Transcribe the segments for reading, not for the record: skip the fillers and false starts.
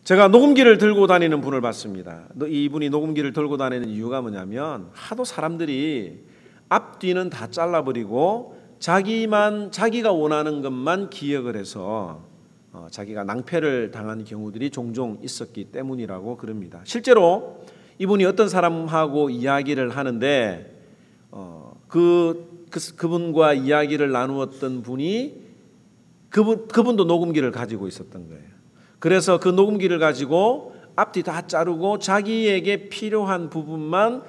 제가 녹음기를 들고 다니는 분을 봤습니다. 이분이 녹음기를 들고 다니는 이유가 뭐냐면 하도 사람들이 앞뒤는 다 잘라버리고 자기가 원하는 것만 기억을 해서 자기가 낭패를 당한 경우들이 종종 있었기 때문이라고 그럽니다. 실제로 이분이 어떤 사람하고 이야기를 하는데 그분과 이야기를 나누었던 분이 그분도 녹음기를 가지고 있었던 거예요. 그래서 그 녹음기를 가지고 앞뒤 다 자르고 자기에게 필요한 부분만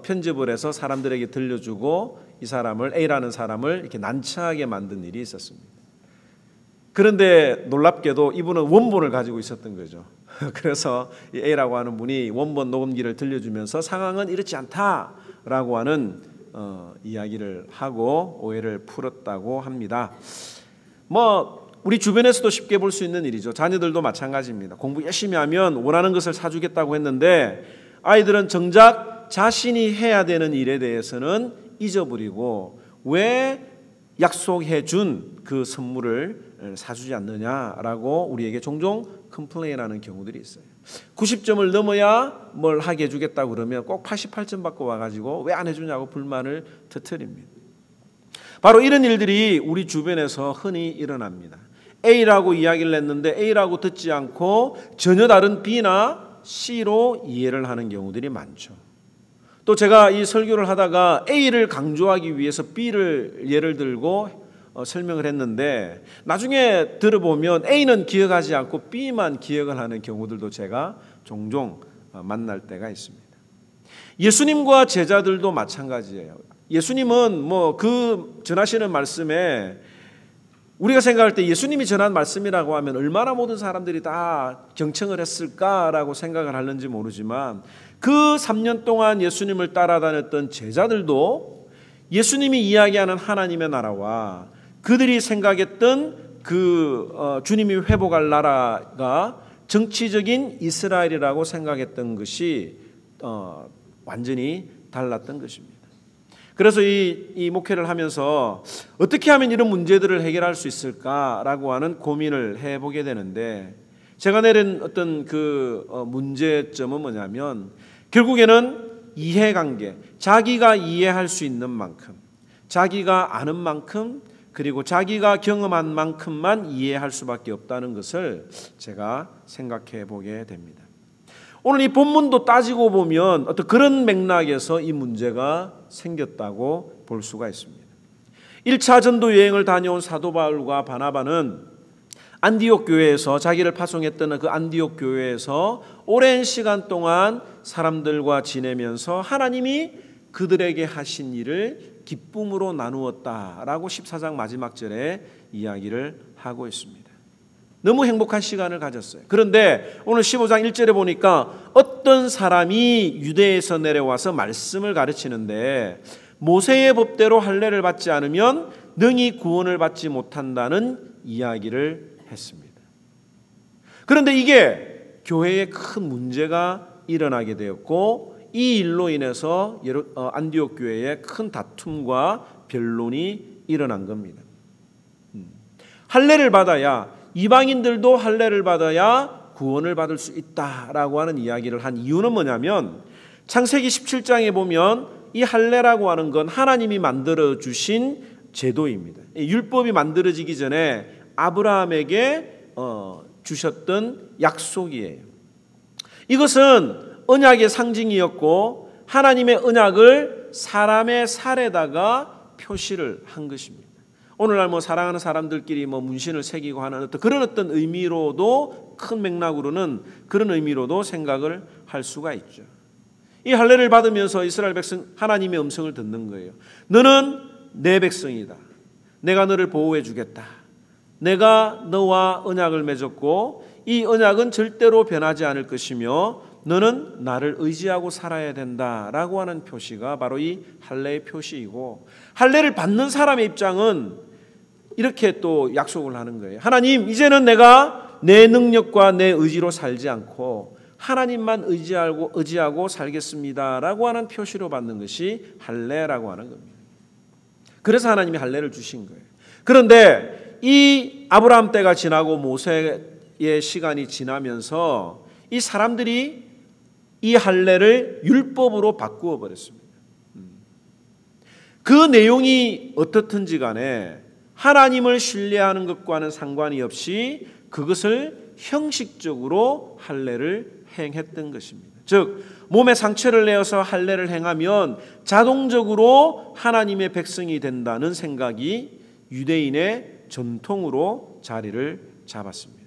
편집을 해서 사람들에게 들려주고 이 사람을 A라는 사람을 이렇게 난처하게 만든 일이 있었습니다. 그런데 놀랍게도 이분은 원본을 가지고 있었던 거죠. 그래서 이 A라고 하는 분이 원본 녹음기를 들려주면서 상황은 이렇지 않다라고 하는 이야기를 하고 오해를 풀었다고 합니다. 우리 주변에서도 쉽게 볼 수 있는 일이죠. 자녀들도 마찬가지입니다. 공부 열심히 하면 원하는 것을 사주겠다고 했는데 아이들은 정작 자신이 해야 되는 일에 대해서는 잊어버리고 왜 약속해 준 그 선물을 사주지 않느냐라고 우리에게 종종 컴플레인하는 경우들이 있어요. 90점을 넘어야 뭘 하게 해주겠다고 그러면 꼭 88점 받고 와가지고 왜 안 해주냐고 불만을 터뜨립니다. 바로 이런 일들이 우리 주변에서 흔히 일어납니다. A라고 이야기를 했는데 A라고 듣지 않고 전혀 다른 B나 C로 이해를 하는 경우들이 많죠. 또 제가 이 설교를 하다가 A를 강조하기 위해서 B를 예를 들고 설명을 했는데 나중에 들어보면 A는 기억하지 않고 B만 기억을 하는 경우들도 제가 종종 만날 때가 있습니다. 예수님과 제자들도 마찬가지예요. 예수님은 그 전하시는 말씀에 우리가 생각할 때 예수님이 전한 말씀이라고 하면 얼마나 모든 사람들이 다 경청을 했을까라고 생각을 하는지 모르지만 그 3년 동안 예수님을 따라다녔던 제자들도 예수님이 이야기하는 하나님의 나라와 그들이 생각했던 주님이 회복할 나라가 정치적인 이스라엘이라고 생각했던 것이 완전히 달랐던 것입니다. 그래서 이 목회를 하면서 어떻게 하면 이런 문제들을 해결할 수 있을까라고 하는 고민을 해보게 되는데 제가 내린 어떤 문제점은 뭐냐면 결국에는 이해관계, 자기가 이해할 수 있는 만큼, 자기가 아는 만큼, 그리고 자기가 경험한 만큼만 이해할 수밖에 없다는 것을 제가 생각해 보게 됩니다. 오늘 이 본문도 따지고 보면 어떤 그런 맥락에서 이 문제가 생겼다고 볼 수가 있습니다. 1차 전도 여행을 다녀온 사도 바울과 바나바는 안디옥 교회에서 자기를 파송했던 그 안디옥 교회에서 오랜 시간 동안 사람들과 지내면서 하나님이 그들에게 하신 일을 기쁨으로 나누었다라고 14장 마지막 절에 이야기를 하고 있습니다. 너무 행복한 시간을 가졌어요. 그런데 오늘 15장 1절에 보니까 어떤 사람이 유대에서 내려와서 말씀을 가르치는데 모세의 법대로 할례를 받지 않으면 능히 구원을 받지 못한다는 이야기를 했습니다. 그런데 이게 교회에 큰 문제가 일어나게 되었고 이 일로 인해서 안디옥 교회에 큰 다툼과 변론이 일어난 겁니다. 할례를 받아야 이방인들도 할례를 받아야 구원을 받을 수 있다라고 하는 이야기를 한 이유는 뭐냐면 창세기 17장에 보면 이 할례라고 하는 건 하나님이 만들어 주신 제도입니다. 율법이 만들어지기 전에 아브라함에게 주셨던 약속이에요. 이것은 언약의 상징이었고 하나님의 언약을 사람의 살에다가 표시를 한 것입니다. 오늘날 사랑하는 사람들끼리 문신을 새기고 하는 그런 어떤 의미로도 큰 맥락으로는 그런 의미로도 생각을 할 수가 있죠. 이 할례를 받으면서 이스라엘 백성 하나님의 음성을 듣는 거예요. 너는 내 백성이다. 내가 너를 보호해 주겠다. 내가 너와 언약을 맺었고 이 언약은 절대로 변하지 않을 것이며 너는 나를 의지하고 살아야 된다라고 하는 표시가 바로 이 할례의 표시이고 할례를 받는 사람의 입장은 이렇게 또 약속을 하는 거예요. 하나님, 이제는 내가 내 능력과 내 의지로 살지 않고 하나님만 의지하고 살겠습니다라고 하는 표시로 받는 것이 할례라고 하는 겁니다. 그래서 하나님이 할례를 주신 거예요. 그런데 이 아브라함 때가 지나고 모세 모세의 시간이 지나면서 이 사람들이 이 할례를 율법으로 바꾸어 버렸습니다. 그 내용이 어떻든지 간에 하나님을 신뢰하는 것과는 상관이 없이 그것을 형식적으로 할례를 행했던 것입니다. 즉 몸에 상처를 내어서 할례를 행하면 자동적으로 하나님의 백성이 된다는 생각이 유대인의 전통으로 자리를 잡았습니다.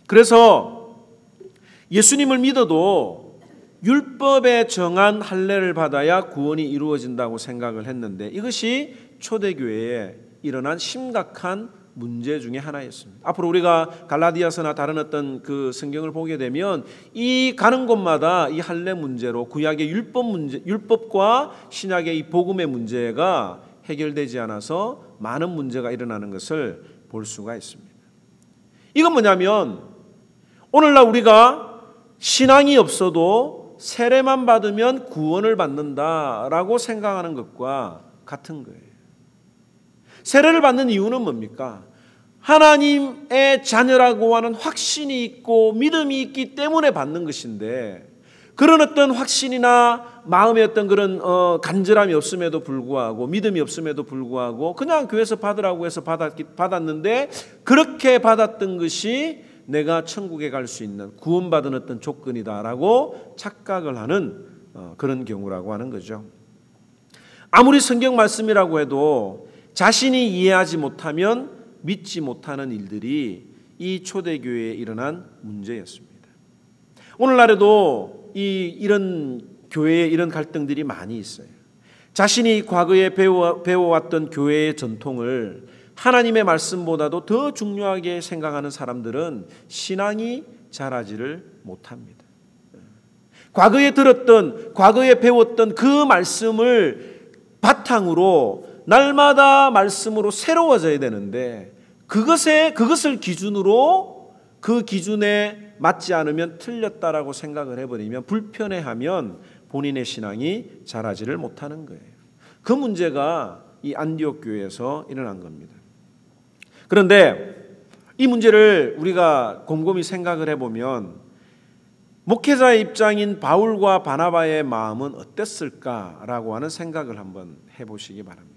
그래서 예수님을 믿어도 율법에 정한 할례를 받아야 구원이 이루어진다고 생각을 했는데 이것이 초대교회에 일어난 심각한 문제 중에 하나였습니다. 앞으로 우리가 갈라디아서나 다른 어떤 그 성경을 보게 되면 이 가는 곳마다 이 할례 문제로 구약의 율법 문제, 율법과 신약의 이 복음의 문제가 해결되지 않아서 많은 문제가 일어나는 것을 볼 수가 있습니다. 이건 뭐냐면 오늘날 우리가 신앙이 없어도 세례만 받으면 구원을 받는다라고 생각하는 것과 같은 거예요. 세례를 받는 이유는 뭡니까? 하나님의 자녀라고 하는 확신이 있고 믿음이 있기 때문에 받는 것인데 그런 어떤 확신이나 마음의 어떤 그런 간절함이 없음에도 불구하고 믿음이 없음에도 불구하고 그냥 교회에서 받으라고 해서 받았는데 그렇게 받았던 것이 내가 천국에 갈 수 있는 구원받은 어떤 조건이다라고 착각을 하는 그런 경우라고 하는 거죠. 아무리 성경 말씀이라고 해도 자신이 이해하지 못하면 믿지 못하는 일들이 이 초대교회에 일어난 문제였습니다. 오늘날에도 이런 교회에 이런 갈등들이 많이 있어요. 자신이 과거에 배워왔던 교회의 전통을 하나님의 말씀보다도 더 중요하게 생각하는 사람들은 신앙이 자라지를 못합니다. 과거에 들었던, 과거에 배웠던 그 말씀을 바탕으로 날마다 말씀으로 새로워져야 되는데 그것을 기준으로 그 기준에 맞지 않으면 틀렸다라고 생각을 해버리면 불편해하면 본인의 신앙이 자라지를 못하는 거예요. 그 문제가 이 안디옥 교회에서 일어난 겁니다. 그런데 이 문제를 우리가 곰곰이 생각을 해보면 목회자의 입장인 바울과 바나바의 마음은 어땠을까라고 하는 생각을 한번 해보시기 바랍니다.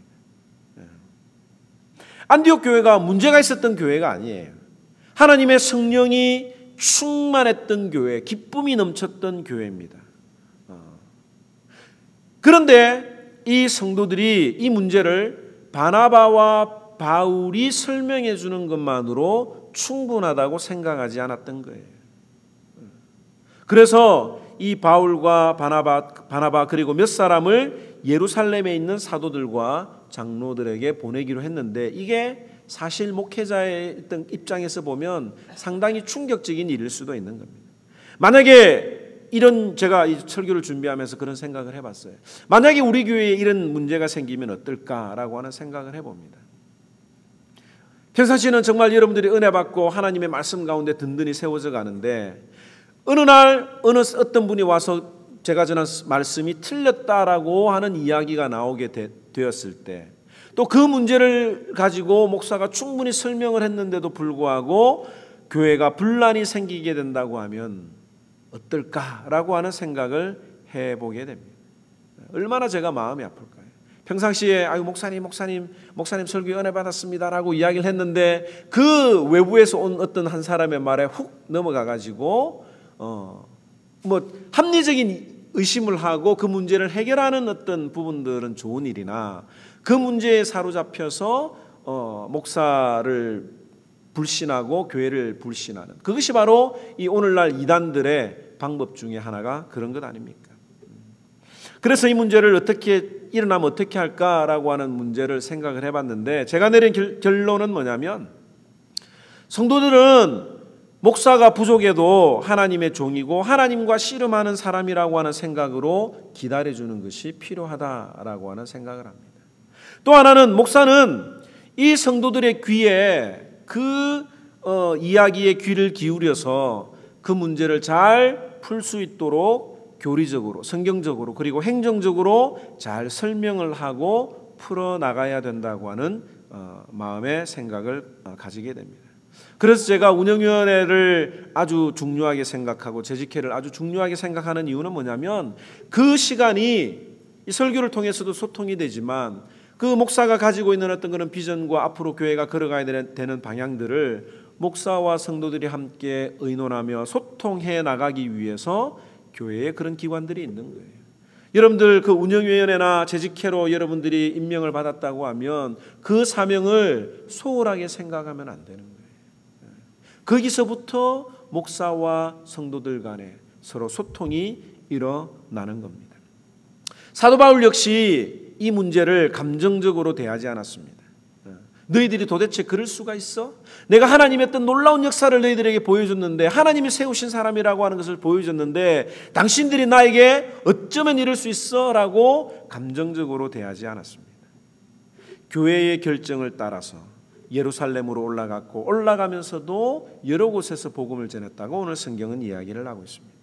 안디옥 교회가 문제가 있었던 교회가 아니에요. 하나님의 성령이 충만했던 교회, 기쁨이 넘쳤던 교회입니다. 그런데 이 성도들이 이 문제를 바나바와 바울이 설명해 주는 것만으로 충분하다고 생각하지 않았던 거예요. 그래서 이 바울과 바나바 그리고 몇 사람을 예루살렘에 있는 사도들과 장로들에게 보내기로 했는데 이게 사실 목회자의 입장에서 보면 상당히 충격적인 일일 수도 있는 겁니다. 만약에 제가 이 설교를 준비하면서 그런 생각을 해봤어요. 만약에 우리 교회에 이런 문제가 생기면 어떨까라고 하는 생각을 해봅니다. 평상시에는 정말 여러분들이 은혜 받고 하나님의 말씀 가운데 든든히 세워져 가는데 어느 날 어떤 분이 와서 제가 전한 말씀이 틀렸다라고 하는 이야기가 나오게 되었을 때 또 그 문제를 가지고 목사가 충분히 설명을 했는데도 불구하고 교회가 분란이 생기게 된다고 하면 어떨까라고 하는 생각을 해보게 됩니다. 얼마나 제가 마음이 아플까요? 평상시에 아유 목사님 설교 은혜 받았습니다라고 이야기를 했는데 그 외부에서 온 어떤 한 사람의 말에 훅 넘어가 가지고 합리적인 의심을 하고 그 문제를 해결하는 어떤 부분들은 좋은 일이나 그 문제에 사로잡혀서 목사를 불신하고 교회를 불신하는 그것이 바로 이 오늘날 이단들의 방법 중에 하나가 그런 것 아닙니까? 그래서 이 문제를 일어나면 어떻게 할까라고 하는 문제를 생각을 해봤는데 제가 내린 결론은 뭐냐면 성도들은 목사가 부족해도 하나님의 종이고 하나님과 씨름하는 사람이라고 하는 생각으로 기다려주는 것이 필요하다라고 하는 생각을 합니다. 또 하나는 목사는 이 성도들의 귀에 그 이야기에 귀를 기울여서 그 문제를 잘 풀 수 있도록 교리적으로 성경적으로 그리고 행정적으로 잘 설명을 하고 풀어나가야 된다고 하는 마음의 생각을 가지게 됩니다. 그래서 제가 운영위원회를 아주 중요하게 생각하고 재직회를 아주 중요하게 생각하는 이유는 뭐냐면 그 시간이 이 설교를 통해서도 소통이 되지만 그 목사가 가지고 있는 어떤 그런 비전과 앞으로 교회가 걸어가야 되는 방향들을 목사와 성도들이 함께 의논하며 소통해 나가기 위해서 교회에 그런 기관들이 있는 거예요. 여러분들 그 운영위원회나 재직회로 여러분들이 임명을 받았다고 하면 그 사명을 소홀하게 생각하면 안 되는 거예요. 거기서부터 목사와 성도들 간에 서로 소통이 일어나는 겁니다. 사도 바울 역시 이 문제를 감정적으로 대하지 않았습니다. 너희들이 도대체 그럴 수가 있어? 내가 하나님의 어떤 놀라운 역사를 너희들에게 보여줬는데, 하나님이 세우신 사람이라고 하는 것을 보여줬는데 당신들이 나에게 어쩌면 이럴 수 있어? 라고 감정적으로 대하지 않았습니다. 교회의 결정을 따라서 예루살렘으로 올라갔고 올라가면서도 여러 곳에서 복음을 전했다고 오늘 성경은 이야기를 하고 있습니다.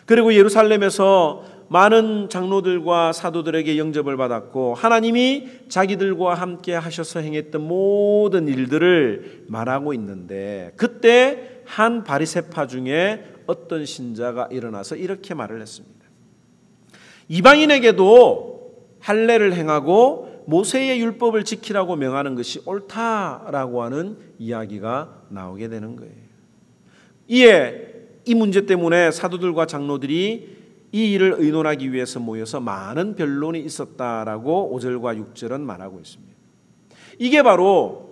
그리고 예루살렘에서 많은 장로들과 사도들에게 영접을 받았고 하나님이 자기들과 함께 하셔서 행했던 모든 일들을 말하고 있는데, 그때 한 바리새파 중에 어떤 신자가 일어나서 이렇게 말을 했습니다. 이방인에게도 할례를 행하고 모세의 율법을 지키라고 명하는 것이 옳다라고 하는 이야기가 나오게 되는 거예요. 이에 이 문제 때문에 사도들과 장로들이 이 일을 의논하기 위해서 모여서 많은 변론이 있었다라고 5절과 6절은 말하고 있습니다. 이게 바로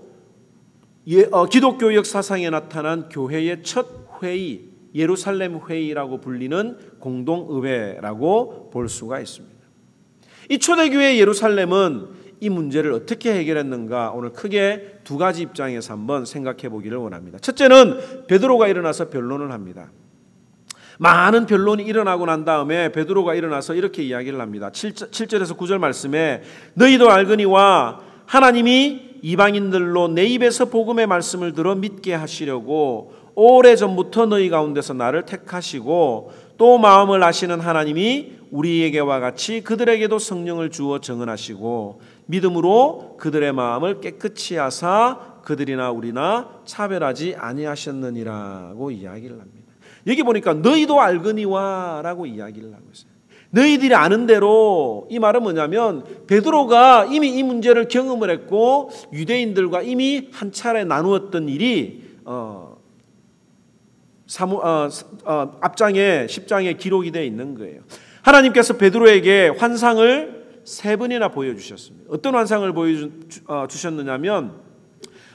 기독교 역사상에 나타난 교회의 첫 회의, 예루살렘 회의라고 불리는 공동의회라고 볼 수가 있습니다. 이 초대교회 예루살렘은 이 문제를 어떻게 해결했는가, 오늘 크게 두 가지 입장에서 한번 생각해 보기를 원합니다. 첫째는 베드로가 일어나서 변론을 합니다. 많은 변론이 일어나고 난 다음에 베드로가 일어나서 이렇게 이야기를 합니다. 7절에서 9절 말씀에 너희도 알거니와 하나님이 이방인들로 내 입에서 복음의 말씀을 들어 믿게 하시려고 오래전부터 너희 가운데서 나를 택하시고 또 마음을 아시는 하나님이 우리에게와 같이 그들에게도 성령을 주어 증언하시고 믿음으로 그들의 마음을 깨끗이 하사 그들이나 우리나 차별하지 아니하셨느니라고 이야기를 합니다. 여기 보니까 너희도 알거니와 라고 이야기를 하고 있어요. 너희들이 아는 대로, 이 말은 뭐냐면 베드로가 이미 이 문제를 경험을 했고 유대인들과 이미 한 차례 나누었던 일이 앞장에 10장에 기록이 되어 있는 거예요. 하나님께서 베드로에게 환상을 3번이나 보여주셨습니다. 어떤 환상을 보여주셨느냐면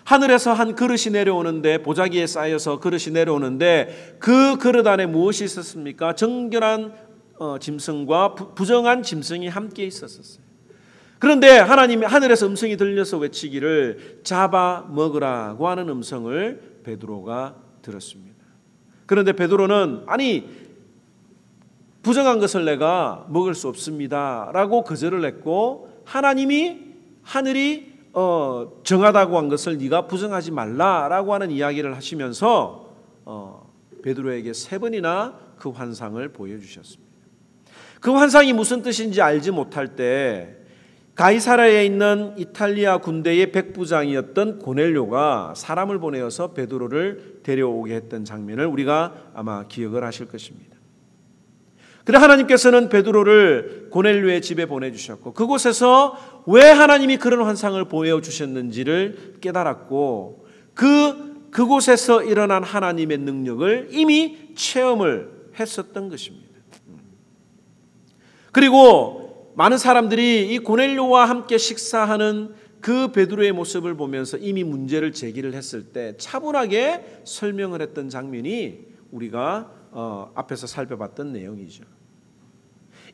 하늘에서 한 그릇이 내려오는데, 보자기에 쌓여서 그릇이 내려오는데 그 그릇 안에 무엇이 있었습니까? 정결한 짐승과 부정한 짐승이 함께 있었어요. 그런데 하나님이 하늘에서 음성이 들려서 외치기를 잡아 먹으라고 하는 음성을 베드로가 들었습니다. 그런데 베드로는 아니 부정한 것을 내가 먹을 수 없습니다 라고 거절을 했고, 하나님이 하늘이 정하다고 한 것을 네가 부정하지 말라라고 하는 이야기를 하시면서 베드로에게 3번이나 그 환상을 보여주셨습니다. 그 환상이 무슨 뜻인지 알지 못할 때 가이사랴에 있는 이탈리아 군대의 백부장이었던 고넬료가 사람을 보내어서 베드로를 데려오게 했던 장면을 우리가 아마 기억을 하실 것입니다. 그래 하나님께서는 베드로를 고넬료의 집에 보내주셨고 그곳에서 왜 하나님이 그런 환상을 보여주셨는지를 깨달았고 그곳에서 일어난 하나님의 능력을 이미 체험을 했었던 것입니다. 그리고 많은 사람들이 이 고넬료와 함께 식사하는 그 베드로의 모습을 보면서 이미 문제를 제기를 했을 때 차분하게 설명을 했던 장면이 우리가 앞에서 살펴봤던 내용이죠.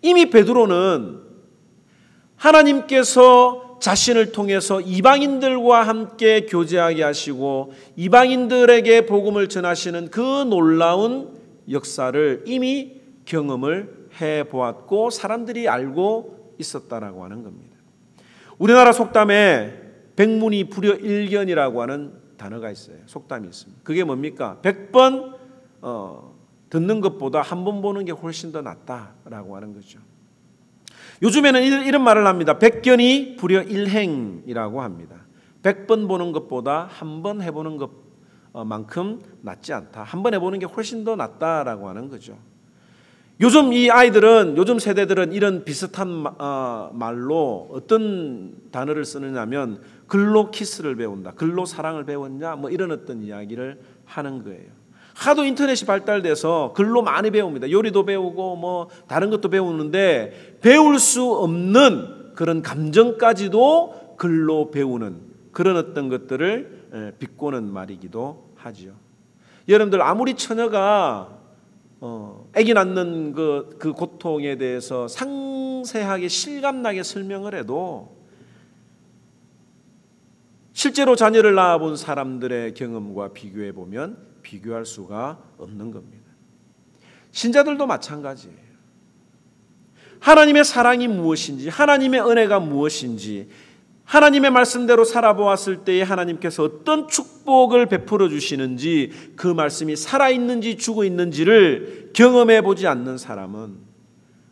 이미 베드로는 하나님께서 자신을 통해서 이방인들과 함께 교제하게 하시고 이방인들에게 복음을 전하시는 그 놀라운 역사를 이미 경험을 해보았고 사람들이 알고 있었다라고 하는 겁니다. 우리나라 속담에 백문이 불여일견이라고 하는 단어가 있어요. 속담이 있습니다. 그게 뭡니까? 100번 듣는 것보다 한 번 보는 게 훨씬 더 낫다라고 하는 거죠. 요즘에는 이런 말을 합니다. 백견이 불여일행이라고 합니다. 100번 보는 것보다 한 번 해보는 것, 만큼 낫지 않다. 한번 해보는 게 훨씬 더 낫다라고 하는 거죠. 요즘 이 아이들은, 요즘 세대들은 이런 비슷한 말로 어떤 단어를 쓰느냐면 글로 키스를 배운다, 글로 사랑을 배웠냐, 뭐 이런 어떤 이야기를 하는 거예요. 하도 인터넷이 발달돼서 글로 많이 배웁니다. 요리도 배우고 뭐 다른 것도 배우는데 배울 수 없는 그런 감정까지도 글로 배우는 그런 어떤 것들을 비꼬는 말이기도 하죠. 여러분들 아무리 처녀가 아기 낳는 그 고통에 대해서 상세하게 실감나게 설명을 해도 실제로 자녀를 낳아본 사람들의 경험과 비교해 보면 비교할 수가 없는 겁니다. 신자들도 마찬가지예요. 하나님의 사랑이 무엇인지, 하나님의 은혜가 무엇인지, 하나님의 말씀대로 살아보았을 때에 하나님께서 어떤 축복을 베풀어 주시는지, 그 말씀이 살아있는지 죽어 있는지를 경험해 보지 않는 사람은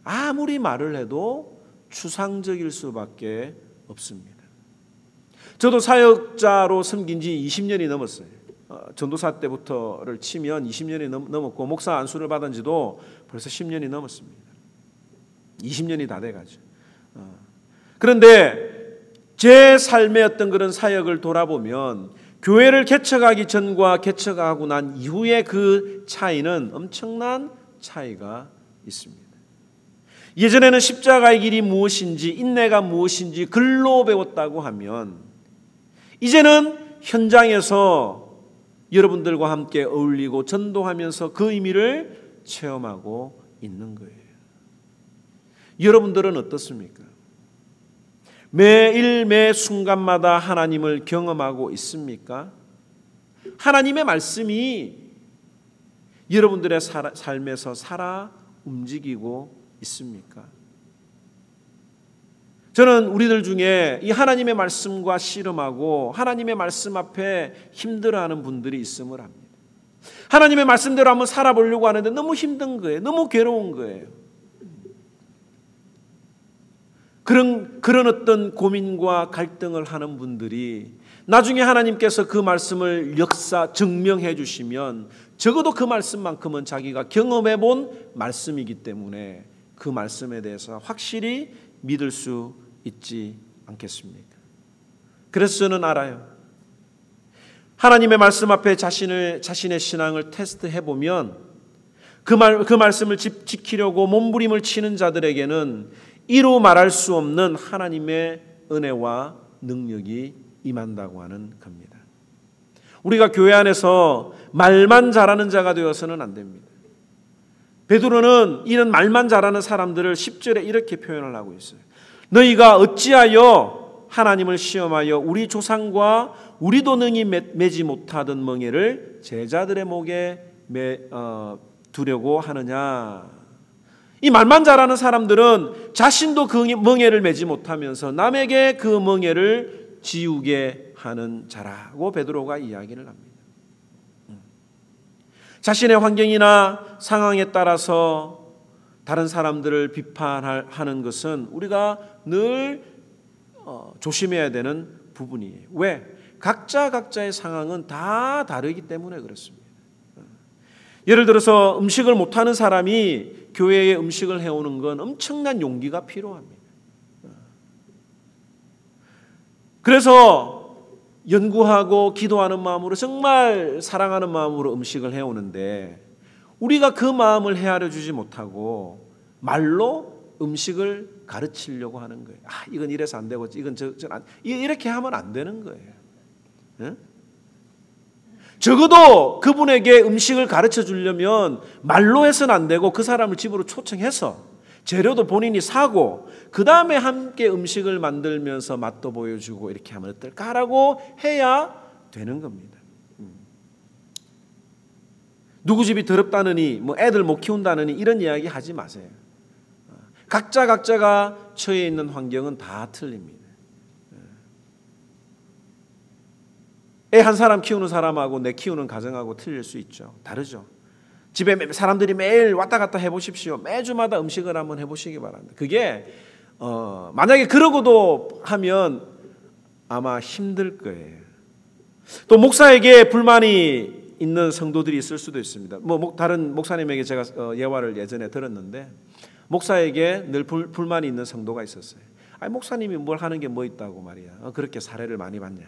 아무리 말을 해도 추상적일 수밖에 없습니다. 저도 사역자로 섬긴 지 20년이 넘었어요. 전도사 때부터를 치면 20년이 넘었고, 목사 안수를 받은 지도 벌써 10년이 넘었습니다. 20년이 다 돼가죠. 그런데 제 삶의 어떤 그런 사역을 돌아보면 교회를 개척하기 전과 개척하고 난 이후의 그 차이는 엄청난 차이가 있습니다. 예전에는 십자가의 길이 무엇인지, 인내가 무엇인지 글로 배웠다고 하면, 이제는 현장에서 여러분들과 함께 어울리고 전도하면서 그 의미를 체험하고 있는 거예요. 여러분들은 어떻습니까? 매일 매 순간마다 하나님을 경험하고 있습니까? 하나님의 말씀이 여러분들의 삶에서 살아 움직이고 있습니까? 저는 우리들 중에 이 하나님의 말씀과 씨름하고 하나님의 말씀 앞에 힘들어하는 분들이 있음을 합니다. 하나님의 말씀대로 한번 살아보려고 하는데 너무 힘든 거예요. 너무 괴로운 거예요. 그런 어떤 고민과 갈등을 하는 분들이 나중에 하나님께서 그 말씀을 증명해 주시면 적어도 그 말씀만큼은 자기가 경험해 본 말씀이기 때문에 그 말씀에 대해서 확실히 믿을 수 있지 않겠습니까? 그래서 저는 알아요. 하나님의 말씀 앞에 자신의 신앙을 테스트해 보면 그 말씀을 지키려고 몸부림을 치는 자들에게는 이루 말할 수 없는 하나님의 은혜와 능력이 임한다고 하는 겁니다. 우리가 교회 안에서 말만 잘하는 자가 되어서는 안 됩니다. 베드로는 이런 말만 잘하는 사람들을 10절에 이렇게 표현을 하고 있어요. 너희가 어찌하여 하나님을 시험하여 우리 조상과 우리도 능히 매지 못하던 멍에를 제자들의 목에 두려고 하느냐. 이 말만 잘하는 사람들은 자신도 그 멍에를 매지 못하면서 남에게 그 멍에를 지우게 하는 자라고 베드로가 이야기를 합니다. 자신의 환경이나 상황에 따라서 다른 사람들을 비판하는 것은 우리가 늘 조심해야 되는 부분이에요. 왜? 각자의 상황은 다 다르기 때문에 그렇습니다. 예를 들어서 음식을 못하는 사람이 교회에 음식을 해오는 건 엄청난 용기가 필요합니다. 그래서 연구하고 기도하는 마음으로, 정말 사랑하는 마음으로 음식을 해오는데 우리가 그 마음을 헤아려 주지 못하고 말로 음식을 가르치려고 하는 거예요. 이건 이래서 안 되고 이건 이렇게 하면 안 되는 거예요. 응? 적어도 그분에게 음식을 가르쳐 주려면 말로 해서는 안 되고 그 사람을 집으로 초청해서 재료도 본인이 사고 그 다음에 함께 음식을 만들면서 맛도 보여주고 이렇게 하면 어떨까라고 해야 되는 겁니다. 누구 집이 더럽다느니 뭐 애들 못 키운다느니 이런 이야기 하지 마세요. 각자가 처해 있는 환경은 다 틀립니다. 애 한 사람 키우는 사람하고 내 키우는 가정하고 틀릴 수 있죠. 다르죠. 집에 사람들이 매일 왔다 갔다 해보십시오. 매주마다 음식을 한번 해보시기 바랍니다. 그게 만약에 그러고도 하면 아마 힘들 거예요. 또 목사에게 불만이 있는 성도들이 있을 수도 있습니다. 다른 목사님에게 제가 예화를 예전에 들었는데 목사에게 늘 불만이 있는 성도가 있었어요. 아니, 목사님이 뭘 하는 게 뭐 있다고 말이야. 그렇게 사례를 많이 받냐.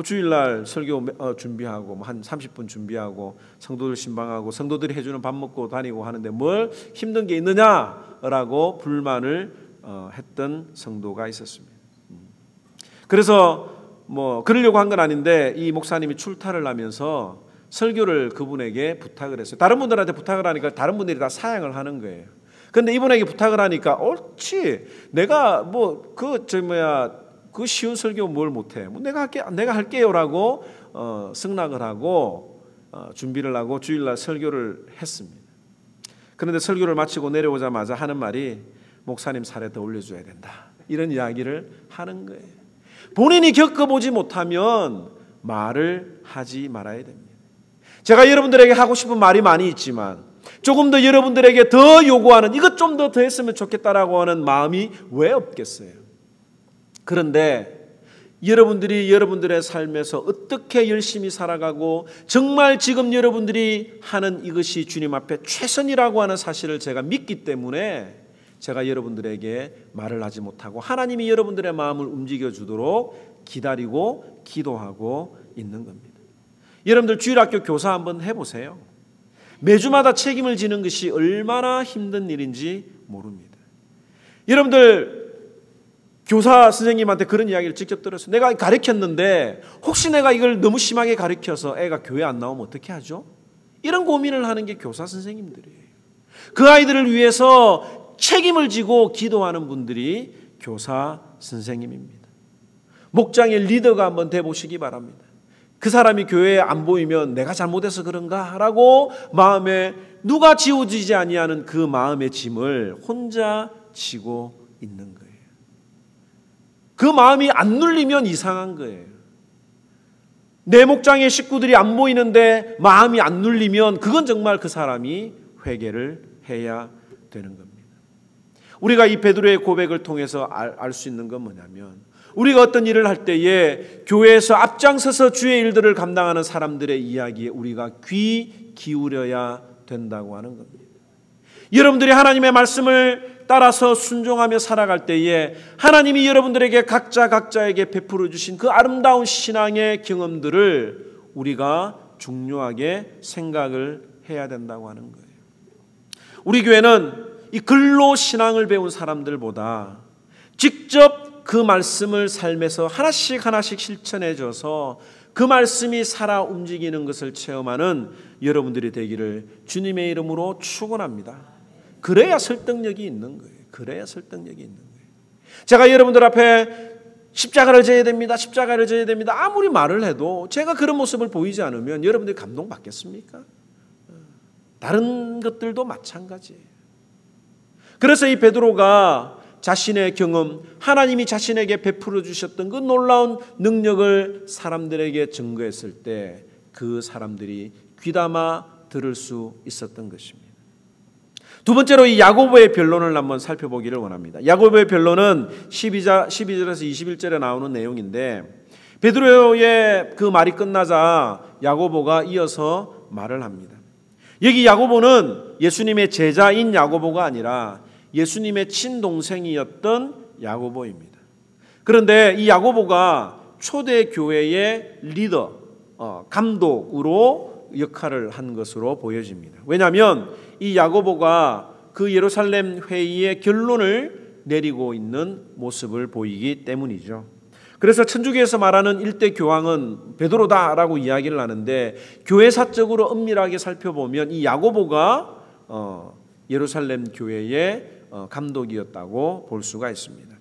주일날 설교 준비하고 한 30분 준비하고 성도들 신방하고 성도들이 해주는 밥 먹고 다니고 하는데 뭘 힘든 게 있느냐라고 불만을 했던 성도가 있었습니다. 그래서 그러려고 한 건 아닌데 이 목사님이 출타를 하면서 설교를 그분에게 부탁을 했어요. 다른 분들한테 부탁을 하니까 다른 분들이 다 사양을 하는 거예요. 근데 이분에게 부탁을 하니까 옳지, 내가 그 쉬운 설교 뭘 못해, 내가 할게요라고 승낙을 하고 준비를 하고 주일날 설교를 했습니다. 그런데 설교를 마치고 내려오자마자 하는 말이 목사님 사례 더 올려줘야 된다, 이런 이야기를 하는 거예요. 본인이 겪어보지 못하면 말을 하지 말아야 됩니다. 제가 여러분들에게 하고 싶은 말이 많이 있지만 조금 더 여러분들에게 더 요구하는, 이것 좀 더 했으면 좋겠다라고 하는 마음이 왜 없겠어요? 그런데 여러분들이 여러분들의 삶에서 어떻게 열심히 살아가고 정말 지금 여러분들이 하는 이것이 주님 앞에 최선이라고 하는 사실을 제가 믿기 때문에 제가 여러분들에게 말을 하지 못하고 하나님이 여러분들의 마음을 움직여 주도록 기다리고 기도하고 있는 겁니다. 여러분들 주일학교 교사 한번 해보세요. 매주마다 책임을 지는 것이 얼마나 힘든 일인지 모릅니다. 여러분들 교사 선생님한테 그런 이야기를 직접 들었어요. 내가 가르쳤는데 혹시 내가 이걸 너무 심하게 가르쳐서 애가 교회 안 나오면 어떻게 하죠? 이런 고민을 하는 게 교사 선생님들이에요. 그 아이들을 위해서 책임을 지고 기도하는 분들이 교사 선생님입니다. 목장의 리더가 한번 돼보시기 바랍니다. 그 사람이 교회에 안 보이면 내가 잘못해서 그런가? 라고 마음에 누가 지워지지 아니하는 그 마음의 짐을 혼자 지고 있는 거예요. 그 마음이 안 눌리면 이상한 거예요. 내 목장의 식구들이 안 보이는데 마음이 안 눌리면 그건 정말 그 사람이 회개를 해야 되는 겁니다. 우리가 이 베드로의 고백을 통해서 알 수 있는 건 뭐냐면, 우리가 어떤 일을 할 때에 교회에서 앞장서서 주의 일들을 감당하는 사람들의 이야기에 우리가 귀 기울여야 된다고 하는 겁니다. 여러분들이 하나님의 말씀을 따라서 순종하며 살아갈 때에 하나님이 여러분들에게 각자에게 베풀어 주신 그 아름다운 신앙의 경험들을 우리가 중요하게 생각을 해야 된다고 하는 거예요. 우리 교회는 이 글로 신앙을 배운 사람들보다 직접 그 말씀을 삶에서 하나씩 실천해줘서 그 말씀이 살아 움직이는 것을 체험하는 여러분들이 되기를 주님의 이름으로 축원합니다. 그래야 설득력이 있는 거예요. 그래야 설득력이 있는 거예요. 제가 여러분들 앞에 십자가를 져야 됩니다. 십자가를 져야 됩니다. 아무리 말을 해도 제가 그런 모습을 보이지 않으면 여러분들이 감동받겠습니까? 다른 것들도 마찬가지예요. 그래서 이 베드로가 자신의 경험, 하나님이 자신에게 베풀어 주셨던 그 놀라운 능력을 사람들에게 증거했을 때 그 사람들이 귀담아 들을 수 있었던 것입니다. 두 번째로 이 야고보의 변론을 한번 살펴보기를 원합니다. 야고보의 변론은 12절에서 21절에 나오는 내용인데, 베드로의 그 말이 끝나자 야고보가 이어서 말을 합니다. 여기 야고보는 예수님의 제자인 야고보가 아니라 예수님의 친동생이었던 야고보입니다. 그런데 이 야고보가 초대 교회의 리더, 감독으로 역할을 한 것으로 보여집니다. 왜냐하면 이 야고보가 그 예루살렘 회의의 결론을 내리고 있는 모습을 보이기 때문이죠. 그래서 천주교에서 말하는 일대 교황은 베드로다라고 이야기를 하는데, 교회사적으로 엄밀하게 살펴보면 이 야고보가 예루살렘 교회의 감독이었다고 볼 수가 있습니다.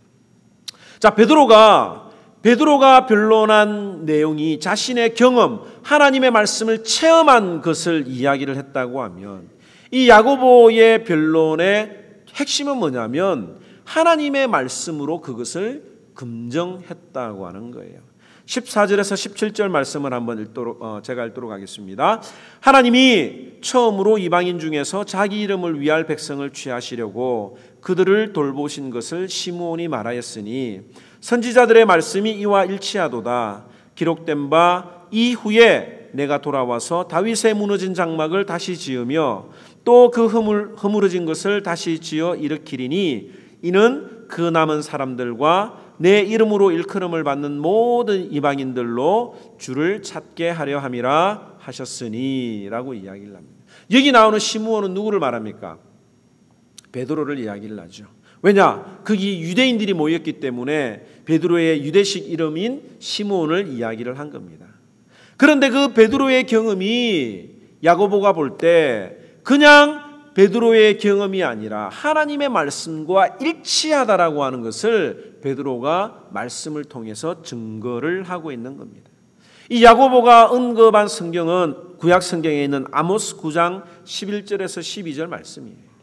자, 베드로가 변론한 내용이 자신의 경험, 하나님의 말씀을 체험한 것을 이야기를 했다고 하면, 이 야고보의 변론의 핵심은 뭐냐면 하나님의 말씀으로 그것을 검증했다고 하는 거예요. 14절에서 17절 말씀을 한번 제가 읽도록 하겠습니다. 하나님이 처음으로 이방인 중에서 자기 이름을 위할 백성을 취하시려고 그들을 돌보신 것을 시므온이 말하였으니 선지자들의 말씀이 이와 일치하도다. 기록된 바 이후에 내가 돌아와서 다윗의 무너진 장막을 다시 지으며 또 그 허물어진 것을 다시 지어 일으키리니 이는 그 남은 사람들과 내 이름으로 일컬음을 받는 모든 이방인들로 주를 찾게 하려 함이라 하셨으니 라고 이야기를 합니다. 여기 나오는 시므온은 누구를 말합니까? 베드로를 이야기를 하죠. 왜냐? 거기 유대인들이 모였기 때문에 베드로의 유대식 이름인 시므온을 이야기를 한 겁니다. 그런데 그 베드로의 경험이 야고보가 볼 때 그냥 베드로의 경험이 아니라 하나님의 말씀과 일치하다라고 하는 것을 베드로가 말씀을 통해서 증거를 하고 있는 겁니다. 이 야고보가 언급한 성경은 구약 성경에 있는 아모스 9장 11절에서 12절 말씀이에요.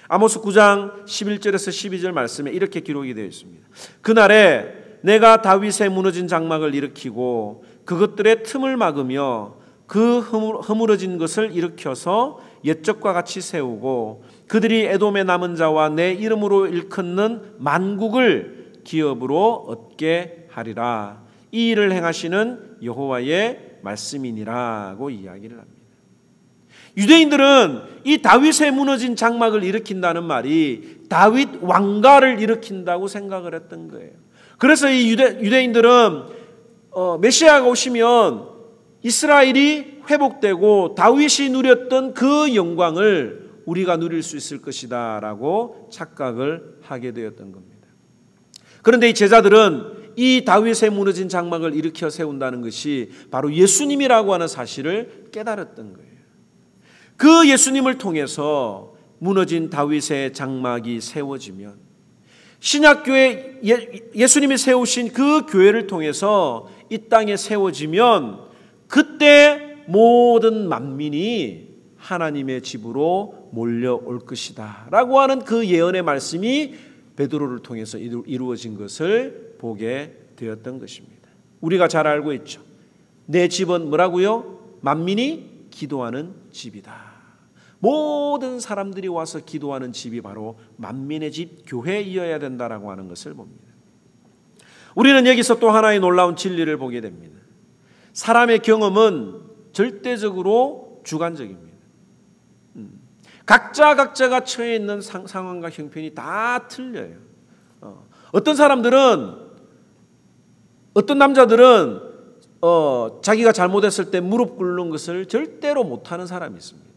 아모스 9장 11절에서 12절 말씀에 이렇게 기록이 되어 있습니다. 그날에 내가 다윗의 무너진 장막을 일으키고 그것들의 틈을 막으며 그 허물어진 것을 일으켜서 옛적과 같이 세우고 그들이 에돔의 남은 자와 내 이름으로 일컫는 만국을 기업으로 얻게 하리라. 이 일을 행하시는 여호와의 말씀이니라고 이야기를 합니다. 유대인들은 이 다윗의 무너진 장막을 일으킨다는 말이 다윗 왕가를 일으킨다고 생각을 했던 거예요. 그래서 이 유대인들은 메시아가 오시면 이스라엘이 회복되고 다윗이 누렸던 그 영광을 우리가 누릴 수 있을 것이다 라고 착각을 하게 되었던 겁니다. 그런데 이 제자들은 이 다윗의 무너진 장막을 일으켜 세운다는 것이 바로 예수님이라고 하는 사실을 깨달았던 거예요. 그 예수님을 통해서 무너진 다윗의 장막이 세워지면 신약교회 예수님이 세우신 그 교회를 통해서 이 땅에 세워지면 그때 모든 만민이 하나님의 집으로 몰려올 것이다 라고 하는 그 예언의 말씀이 베드로를 통해서 이루어진 것을 보게 되었던 것입니다. 우리가 잘 알고 있죠. 내 집은 뭐라고요? 만민이 기도하는 집이다. 모든 사람들이 와서 기도하는 집이 바로 만민의 집 교회이어야 된다라고 하는 것을 봅니다. 우리는 여기서 또 하나의 놀라운 진리를 보게 됩니다. 사람의 경험은 절대적으로 주관적입니다. 각자가 처해 있는 상황과 형편이 다 틀려요. 어떤 사람들은, 어떤 남자들은 자기가 잘못했을 때 무릎 꿇는 것을 절대로 못하는 사람이 있습니다.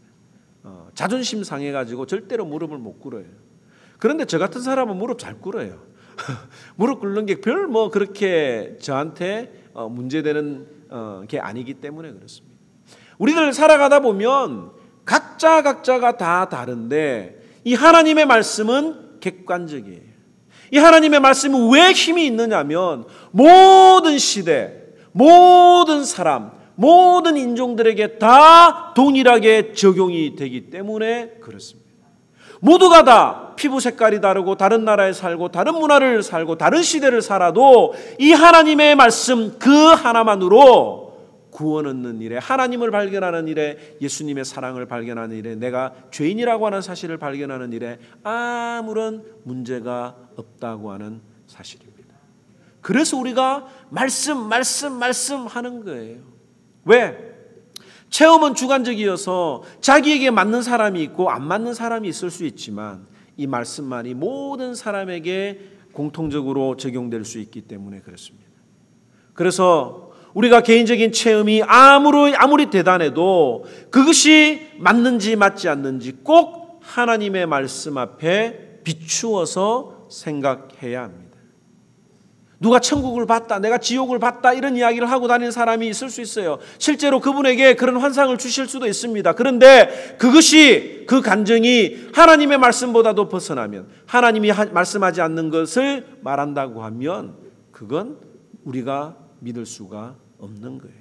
자존심 상해가지고 절대로 무릎을 못 꿇어요. 그런데 저 같은 사람은 무릎 잘 꿇어요. 무릎 꿇는 게 별 뭐 그렇게 저한테 문제되는 게 아니기 때문에 그렇습니다. 우리들 살아가다 보면 각자가 다 다른데 이 하나님의 말씀은 객관적이에요. 이 하나님의 말씀은 왜 힘이 있느냐면 모든 시대, 모든 사람, 모든 인종들에게 다 동일하게 적용이 되기 때문에 그렇습니다. 모두가 다 피부 색깔이 다르고 다른 나라에 살고 다른 문화를 살고 다른 시대를 살아도 이 하나님의 말씀 그 하나만으로 구원 얻는 일에, 하나님을 발견하는 일에, 예수님의 사랑을 발견하는 일에, 내가 죄인이라고 하는 사실을 발견하는 일에 아무런 문제가 없다고 하는 사실입니다. 그래서 우리가 말씀 하는 거예요. 왜? 체험은 주관적이어서 자기에게 맞는 사람이 있고 안 맞는 사람이 있을 수 있지만 이 말씀만이 모든 사람에게 공통적으로 적용될 수 있기 때문에 그렇습니다. 그래서 우리가 개인적인 체험이 아무리 대단해도 그것이 맞는지 맞지 않는지 꼭 하나님의 말씀 앞에 비추어서 생각해야 합니다. 누가 천국을 봤다, 내가 지옥을 봤다 이런 이야기를 하고 다니는 사람이 있을 수 있어요. 실제로 그분에게 그런 환상을 주실 수도 있습니다. 그런데 그것이, 그 감정이 하나님의 말씀보다도 벗어나면, 하나님이 말씀하지 않는 것을 말한다고 하면 그건 우리가 믿을 수가 없는 거예요.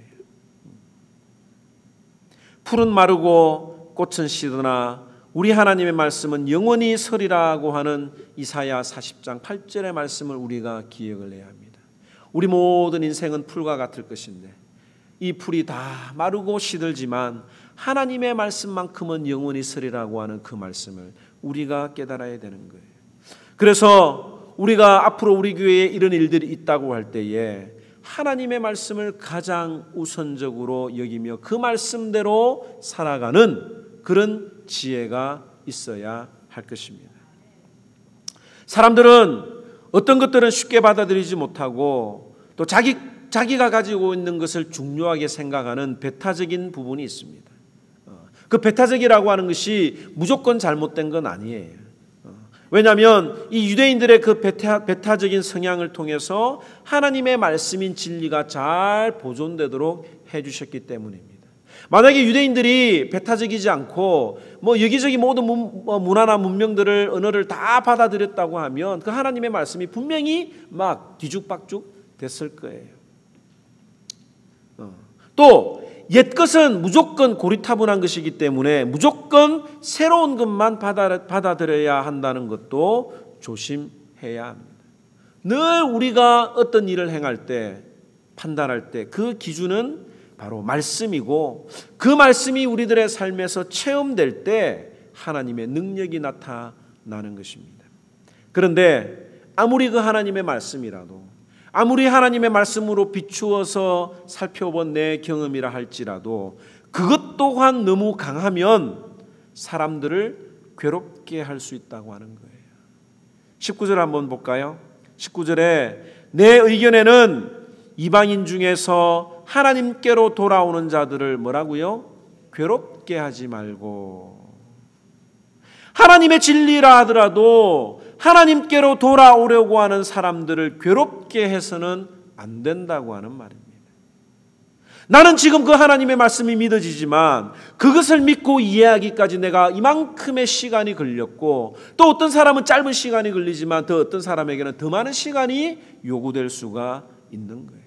풀은 마르고 꽃은 시드나 우리 하나님의 말씀은 영원히 서리라고 하는 이사야 40장 8절의 말씀을 우리가 기억을 해야 합니다. 우리 모든 인생은 풀과 같을 것인데 이 풀이 다 마르고 시들지만 하나님의 말씀만큼은 영원히 서리라고 하는 그 말씀을 우리가 깨달아야 되는 거예요. 그래서 우리가 앞으로 우리 교회에 이런 일들이 있다고 할 때에 하나님의 말씀을 가장 우선적으로 여기며 그 말씀대로 살아가는 그런 지혜가 있어야 할 것입니다. 사람들은 어떤 것들은 쉽게 받아들이지 못하고 또 자기가 가지고 있는 것을 중요하게 생각하는 배타적인 부분이 있습니다. 그 배타적이라고 하는 것이 무조건 잘못된 건 아니에요. 왜냐하면 이 유대인들의 그 배타적인 성향을 통해서 하나님의 말씀인 진리가 잘 보존되도록 해주셨기 때문입니다. 만약에 유대인들이 배타적이지 않고 여기저기 모든 문화나 문명들을 언어를 다 받아들였다고 하면 그 하나님의 말씀이 분명히 막 뒤죽박죽 됐을 거예요. 또 옛것은 무조건 고리타분한 것이기 때문에 무조건 새로운 것만 받아들여야 한다는 것도 조심해야 합니다. 늘 우리가 어떤 일을 행할 때, 판단할 때 그 기준은 바로 말씀이고 그 말씀이 우리들의 삶에서 체험될 때 하나님의 능력이 나타나는 것입니다. 그런데 아무리 그 하나님의 말씀이라도 아무리 하나님의 말씀으로 비추어서 살펴본 내 경험이라 할지라도 그것 또한 너무 강하면 사람들을 괴롭게 할 수 있다고 하는 거예요. 19절 한번 볼까요? 19절에 내 의견에는 이방인 중에서 하나님께로 돌아오는 자들을 뭐라고요? 괴롭게 하지 말고. 하나님의 진리라 하더라도 하나님께로 돌아오려고 하는 사람들을 괴롭게 해서는 안 된다고 하는 말입니다. 나는 지금 그 하나님의 말씀이 믿어지지만 그것을 믿고 이해하기까지 내가 이만큼의 시간이 걸렸고 또 어떤 사람은 짧은 시간이 걸리지만 더 어떤 사람에게는 더 많은 시간이 요구될 수가 있는 거예요.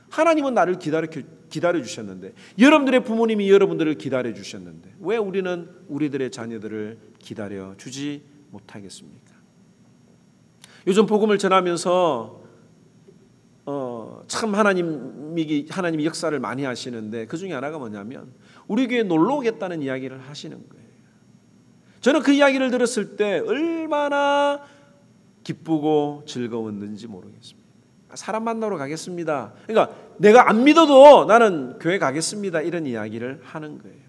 하나님은 나를 기다려 주셨는데 여러분들의 부모님이 여러분들을 기다려 주셨는데 왜 우리는 우리들의 자녀들을 기다려 주지 못하겠습니까? 요즘 복음을 전하면서 참 하나님이 역사를 많이 하시는데 그 중에 하나가 뭐냐면 우리 교회에 놀러 오겠다는 이야기를 하시는 거예요. 저는 그 이야기를 들었을 때 얼마나 기쁘고 즐거웠는지 모르겠습니다. 사람 만나러 가겠습니다. 그러니까 내가 안 믿어도 나는 교회 가겠습니다. 이런 이야기를 하는 거예요.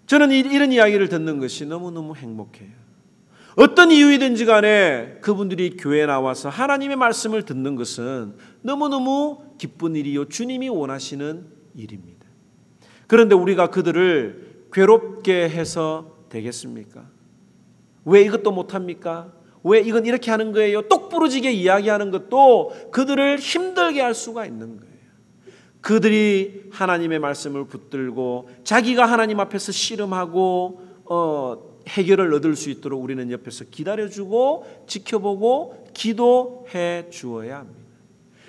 저는 이런 이야기를 듣는 것이 너무너무 행복해요. 어떤 이유이든지 간에 그분들이 교회에 나와서 하나님의 말씀을 듣는 것은 너무너무 기쁜 일이요 주님이 원하시는 일입니다. 그런데 우리가 그들을 괴롭게 해서 되겠습니까? 왜 이것도 못합니까? 왜 이건 이렇게 하는 거예요? 똑부러지게 이야기하는 것도 그들을 힘들게 할 수가 있는 거예요. 그들이 하나님의 말씀을 붙들고 자기가 하나님 앞에서 씨름하고 해결을 얻을 수 있도록 우리는 옆에서 기다려주고 지켜보고 기도해 주어야 합니다.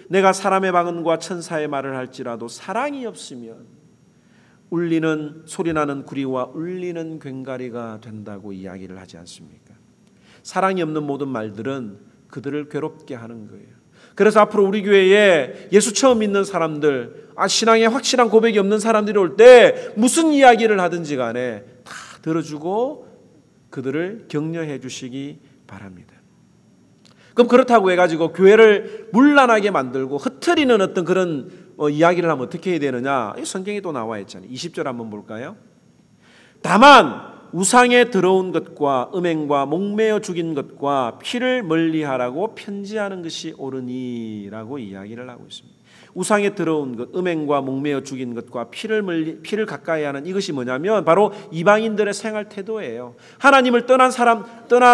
내가 사람의 방언과 천사의 말을 할지라도 사랑이 없으면 울리는 소리나는 구리와 울리는 괭가리가 된다고 이야기를 하지 않습니까? 사랑이 없는 모든 말들은 그들을 괴롭게 하는 거예요. 그래서 앞으로 우리 교회에 예수 처음 믿는 사람들, 신앙에 확실한 고백이 없는 사람들이 올 때 무슨 이야기를 하든지 간에 다 들어주고 그들을 격려해 주시기 바랍니다. 그럼 그렇다고 해가지고 교회를 문란하게 만들고 흩트리는 어떤 그런 이야기를 하면 어떻게 해야 되느냐? 성경에 또 나와 있잖아요. 20절 한번 볼까요? 다만 우상에 들어온 것과 음행과 목매어 죽인 것과 피를 멀리하라고 편지하는 것이 옳으니라고 이야기를 하고 있습니다. 우상에 들어온 것, 음행과 목매어 죽인 것과 피를 가까이 하는 이것이 뭐냐면 바로 이방인들의 생활 태도예요. 하나님을 떠나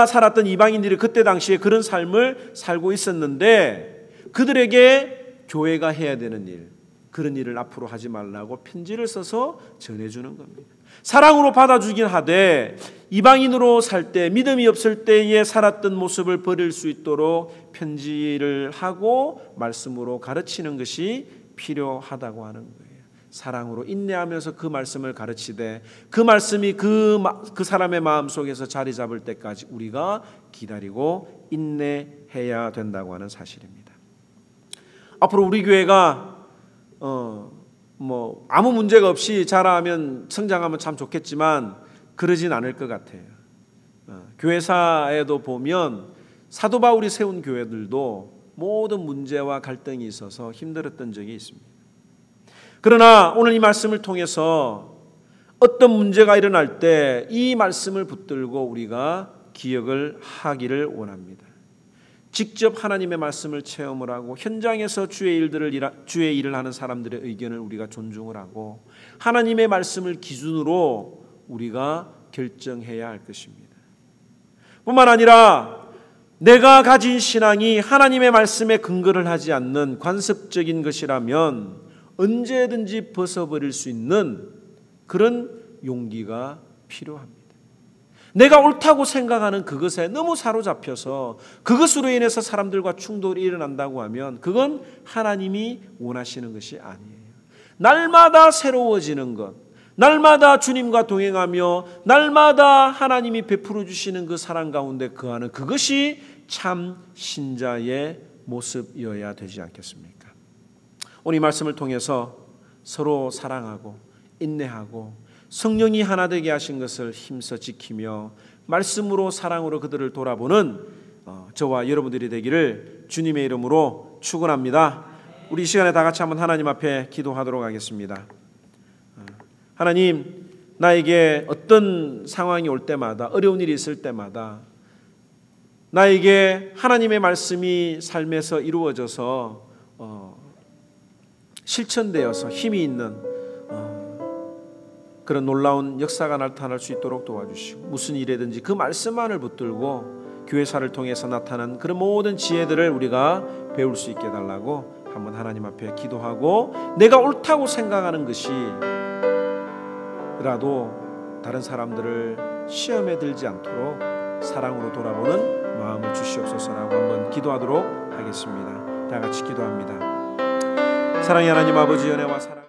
살았던 이방인들이 그때 당시에 그런 삶을 살고 있었는데 그들에게 교회가 해야 되는 일, 그런 일을 앞으로 하지 말라고 편지를 써서 전해주는 겁니다. 사랑으로 받아주긴 하되 이방인으로 살 때 믿음이 없을 때에 살았던 모습을 버릴 수 있도록 편지를 하고 말씀으로 가르치는 것이 필요하다고 하는 거예요. 사랑으로 인내하면서 그 말씀을 가르치되 그 말씀이 그 사람의 마음속에서 자리 잡을 때까지 우리가 기다리고 인내해야 된다고 하는 사실입니다. 앞으로 우리 교회가 아무 문제가 없이 자라면 성장하면 참 좋겠지만 그러진 않을 것 같아요. 교회사에도 보면 사도 바울이 세운 교회들도 모든 문제와 갈등이 있어서 힘들었던 적이 있습니다. 그러나 오늘 이 말씀을 통해서 어떤 문제가 일어날 때 이 말씀을 붙들고 우리가 기억을 하기를 원합니다. 직접 하나님의 말씀을 체험을 하고 현장에서 주의 일을 하는 사람들의 의견을 우리가 존중을 하고 하나님의 말씀을 기준으로 우리가 결정해야 할 것입니다. 뿐만 아니라 내가 가진 신앙이 하나님의 말씀에 근거를 하지 않는 관습적인 것이라면 언제든지 벗어버릴 수 있는 그런 용기가 필요합니다. 내가 옳다고 생각하는 그것에 너무 사로잡혀서 그것으로 인해서 사람들과 충돌이 일어난다고 하면 그건 하나님이 원하시는 것이 아니에요. 날마다 새로워지는 것, 날마다 주님과 동행하며 날마다 하나님이 베풀어 주시는 그 사랑 가운데 거하는 그것이 참 신자의 모습이어야 되지 않겠습니까? 오늘 이 말씀을 통해서 서로 사랑하고 인내하고 성령이 하나 되게 하신 것을 힘써 지키며 말씀으로 사랑으로 그들을 돌아보는 저와 여러분들이 되기를 주님의 이름으로 축원합니다. 우리 이 시간에 다 같이 한번 하나님 앞에 기도하도록 하겠습니다. 하나님, 나에게 어떤 상황이 올 때마다 어려운 일이 있을 때마다 나에게 하나님의 말씀이 삶에서 이루어져서 실천되어서 힘이 있는 그런 놀라운 역사가 나타날 수 있도록 도와주시고 무슨 일이든지 그 말씀만을 붙들고 교회사를 통해서 나타난 그런 모든 지혜들을 우리가 배울 수 있게 해달라고 한번 하나님 앞에 기도하고 내가 옳다고 생각하는 것이 라도 다른 사람들을 시험에 들지 않도록 사랑으로 돌아보는 마음을 주시옵소서라고 한번 기도하도록 하겠습니다. 다 같이 기도합니다. 사랑의 하나님 아버지, 은혜와 사랑